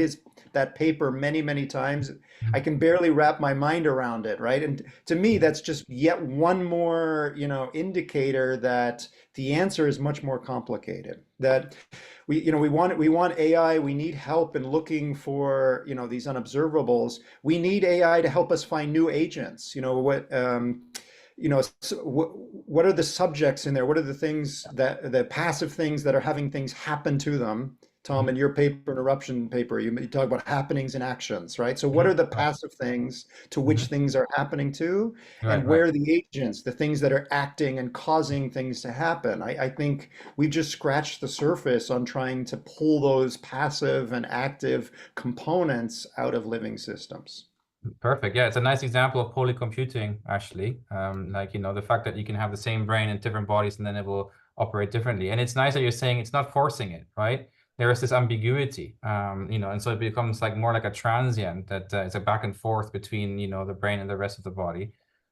that paper many, many times. I can barely wrap my mind around it, right? And to me, that's just yet one more, indicator that the answer is much more complicated. That we want AI. We need help in looking for these unobservables. We need AI to help us find new agents. What are the subjects in there? What are the things that the passive things that are having things happen to them? Tom, Mhm. in your paper, Irruption paper, you talk about happenings and actions, right? So what Mhm. are the Right. passive things to which Mhm. things are happening to? Right. And Right. where are the agents, the things that are acting and causing things to happen? I think we've just scratched the surface on trying to pull those passive and active components out of living systems. Perfect. Yeah, it's a nice example of polycomputing, actually. Like, the fact that you can have the same brain in different bodies and then it will operate differently. And it's nice that you're saying it's not forcing it, right? There is this ambiguity, and so it becomes like more like a transient that it's a back and forth between, the brain and the rest of the body.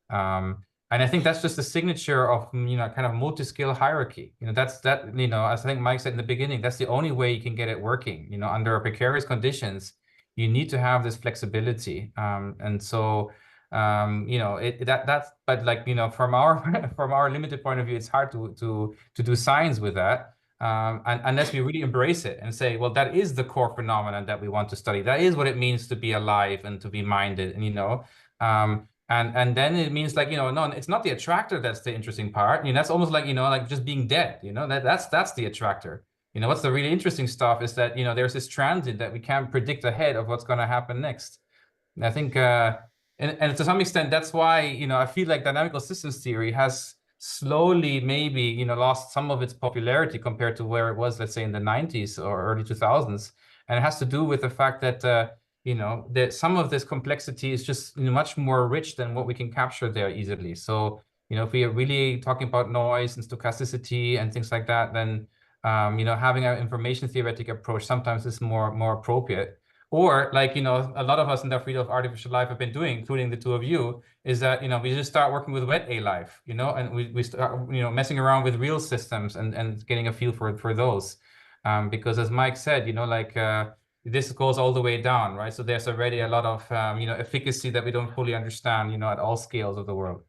And I think that's just the signature of, kind of multi-scale hierarchy. That's that, as I think Mike said in the beginning, that's the only way you can get it working, under precarious conditions. You need to have this flexibility. And so, that's, but like, from our from our limited point of view, it's hard to do science with that. And unless we really embrace it and say, well, that is the core phenomenon that we want to study. That is what it means to be alive and to be minded, and then it means like, no, it's not the attractor that's the interesting part. That's almost like, like just being dead, that's the attractor. What's the really interesting stuff is that, there's this transit that we can't predict ahead of what's going to happen next. And I think, and to some extent, that's why, I feel like dynamical systems theory has slowly maybe, lost some of its popularity compared to where it was, let's say, in the 90s or early 2000s. And it has to do with the fact that, that some of this complexity is just much more rich than what we can capture there easily. So, if we are really talking about noise and stochasticity and things like that, then having an information theoretic approach sometimes is more appropriate. Or like, a lot of us in the field of artificial life have been doing, including the two of you, is that, we just start working with wet A life, and we start, messing around with real systems and getting a feel for those. Because as Mike said, like, this goes all the way down, right? So there's already a lot of, efficacy that we don't fully understand, at all scales of the world.